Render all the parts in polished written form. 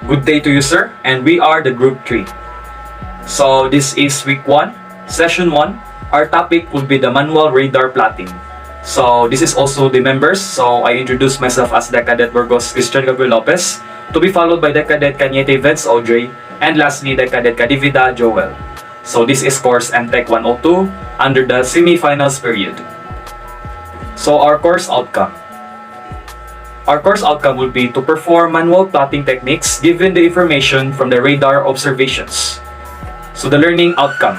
Good day to you, sir, and we are the Group 3. So this is week 1, session 1. Our topic will be the manual radar plotting. So this is also the members. So I introduce myself as the Cadet Burgos Christian Gabriel Lopez, to be followed by the Cadet Cañete Vance Audrey, and lastly the Cadet Cadivida Joel. So this is course MTEC 102 under the semi-finals period. So our course outcome. Our course outcome will be to perform manual plotting techniques given the information from the radar observations. So the learning outcome.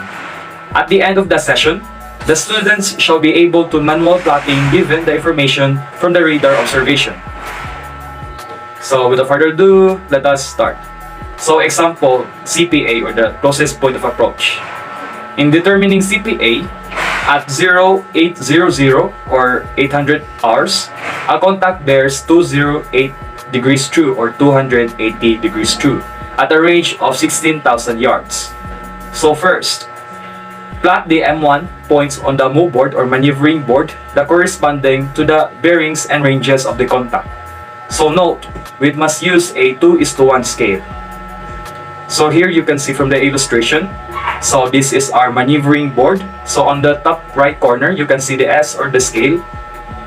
At the end of the session, the students shall be able to manual plotting given the information from the radar observation. So without further ado, let us start. So example, CPA, or the closest point of approach. In determining CPA, at 0800 or 800 hours, a contact bears 208 degrees true or 280 degrees true at a range of 16,000 yards. So first, plot the M1 points on the move board or maneuvering board that corresponding to the bearings and ranges of the contact. So note, we must use a 2:1 scale. So here you can see from the illustration, so this is our maneuvering board. So on the top right corner, you can see the S or the scale.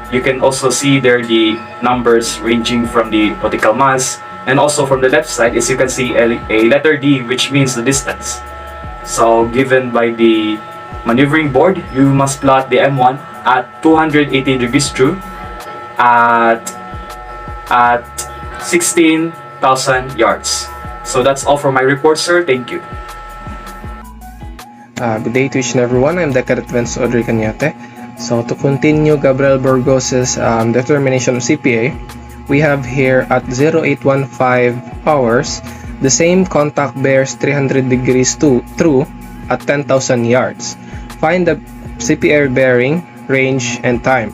You can also see there the numbers ranging from the nautical mass, and also from the left side is you can see a letter D, which means the distance. So given by the maneuvering board, you must plot the M1 at 280 degrees true at 16,000 yards. So that's all for my report, sir. Thank you. Good day to each and everyone. I'm the Cadet Vance Audrey Cañete. So to continue Gabriel Burgos's determination of CPA, we have here at 0815 hours, the same contact bears 300 degrees true at 10,000 yards. Find the CPA bearing, range, and time.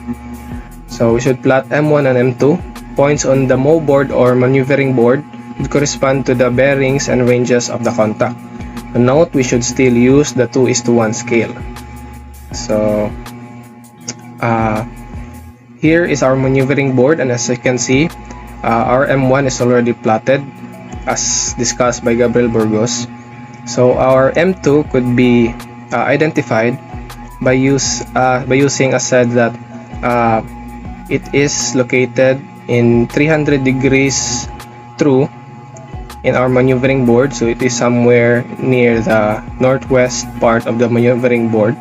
So we should plot M1 and M2. Points on the move board or maneuvering board would correspond to the bearings and ranges of the contact. Note, we should still use the 2:1 scale. So here is our maneuvering board, and as you can see, our M1 is already plotted as discussed by Gabriel Burgos. So our M2 could be identified by using a said that it is located in 300 degrees true in our maneuvering board, so it is somewhere near the northwest part of the maneuvering board,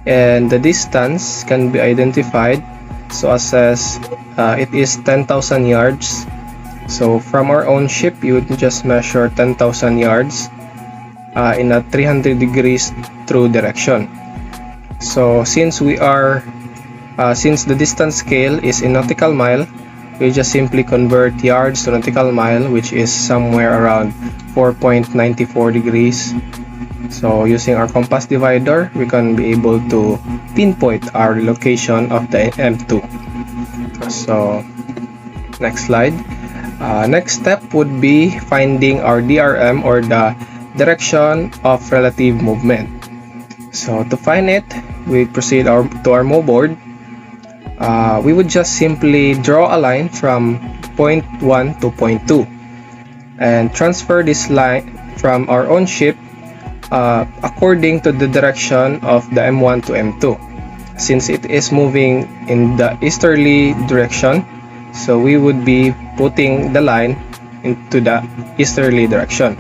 and the distance can be identified so as it is 10,000 yards. So from our own ship, you would just measure 10,000 yards in a 300 degrees true direction. So since the distance scale is in nautical mile, we just simply convert yards to nautical mile, which is somewhere around 4.94 degrees. So using our compass divider, we can be able to pinpoint our location of the M2. So next slide. Next step would be finding our DRM, or the direction of relative movement. So to find it, we proceed to our move board. We would just simply draw a line from point 1 to point 2 and transfer this line from our own ship according to the direction of the M1 to M2. Since it is moving in the easterly direction, so we would be putting the line into the easterly direction.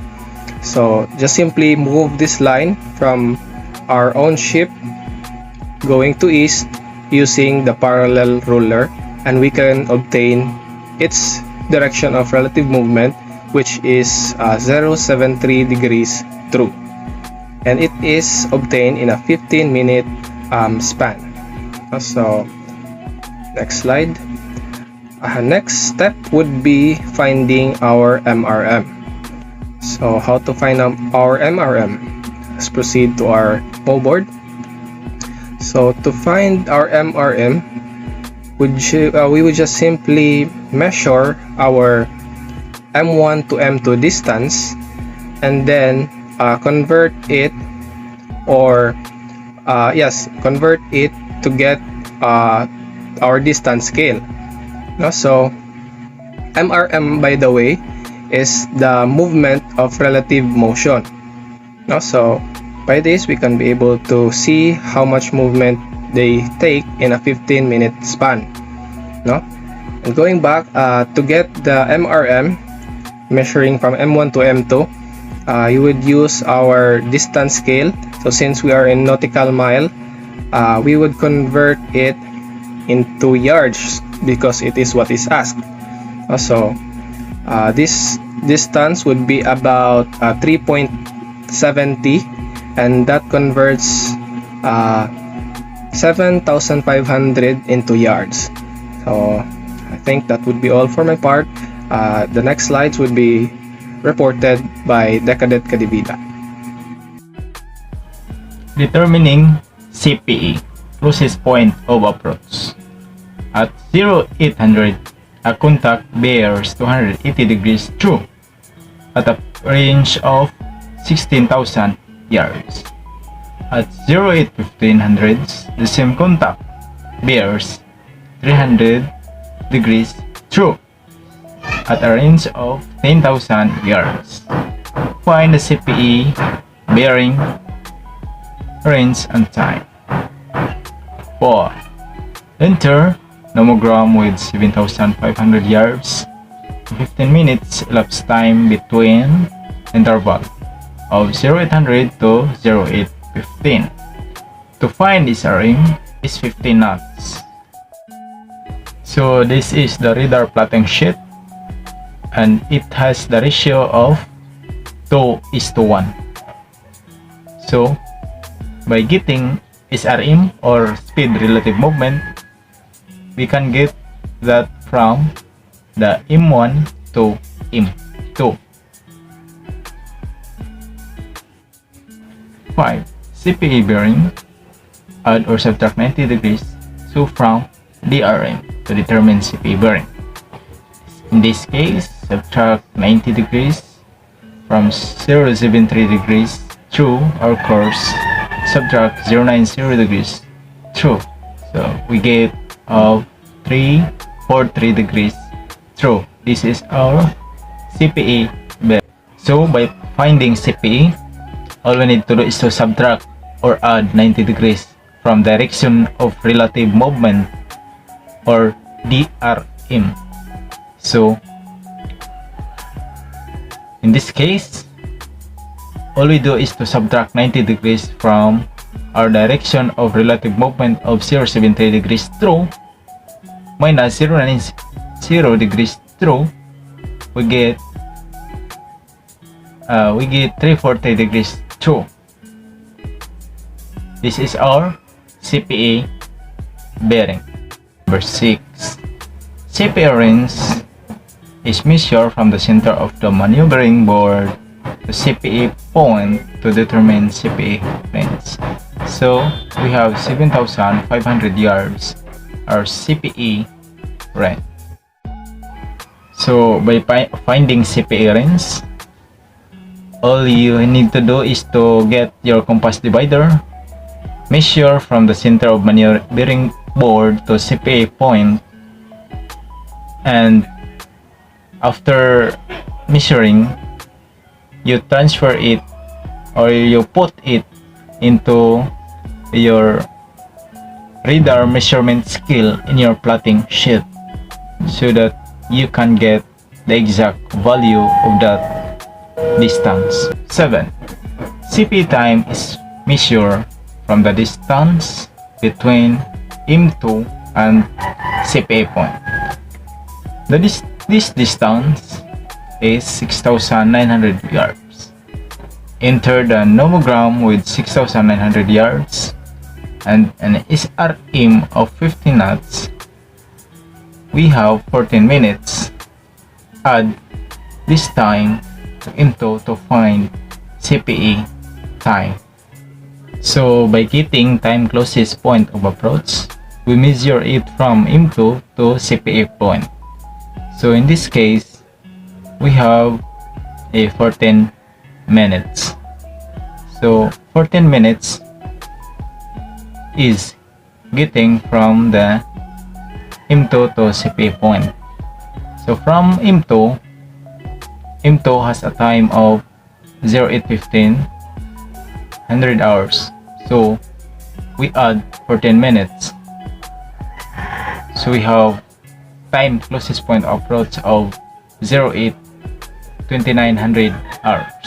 So just simply move this line from our own ship going to east using the parallel ruler, and we can obtain its direction of relative movement, which is 073 degrees true, and it is obtained in a 15-minute span. So next slide. Next step would be finding our MRM. So how to find our MRM? Let's proceed to our move board. So to find our MRM, we would just simply measure our M1 to M2 distance, and then convert it to get our distance scale. So MRM, by the way, is the movement of relative motion. No? So by this, we can be able to see how much movement they take in a 15-minute span. No? And going back, to get the MRM, measuring from M1 to M2, you would use our distance scale. So since we are in nautical mile, we would convert it into yards because it is what is asked. So this distance would be about 3.70, and that converts 7,500 into yards. So I think that would be all for my part. The next slides would be reported by Decadet Kadibida. Determining CPE, closest point of approach. At 0800, a contact bears 280 degrees true at a range of 16,000 yards. At 081500, the same contact bears 300 degrees true at a range of 10,000 yards. Find the CPE, bearing, range, and time. 4. Enter nomogram with 7,500 yards, 15 minutes elapsed time between interval of 0800 to 0815. To find SRM is 15 knots. So this is the radar plotting sheet, and it has the ratio of 2:1. So by getting SRM or speed relative movement, we can get that from the M1 to M2. 5. CPE bearing, add or subtract 90 degrees so from DRM to determine CPE bearing. In this case, subtract 90 degrees from 073 degrees through our course, subtract 090 degrees through. So we get 343 degrees through. This is our CPE bearing. So by finding CPE, all we need to do is to subtract or add 90 degrees from direction of relative movement or DRM. So in this case, all we do is to subtract 90 degrees from our direction of relative movement of 073 degrees through minus 090 degrees through. We get 340 degrees through. This is our CPE bearing. Number 6. CPE range is measured from the center of the maneuvering board to CPE point to determine CPE range. So we have 7,500 yards, our CPE range. So by finding CPE range, all you need to do is to get your compass divider, measure from the center of maneuvering board to CPE point, and after measuring, you transfer it or you put it into your radar measurement scale in your plotting sheet so that you can get the exact value of that distance. 7. CPE time is measured from the distance between M2 and CPE point. This distance is 6,900 yards. Enter the nomogram with 6,900 yards and an SRM of 50 knots. We have 14 minutes. Add this time to M2 to find CPE time. So by getting time closest point of approach, we measure it from M2 to CPE point. So in this case, we have a 14 minutes. So 14 minutes is getting from the M2 to CPE point. So from M2, M2 has a time of 0815 100 hours. So we add for 10 minutes. So we have time closest point approach of 08 2900 hour.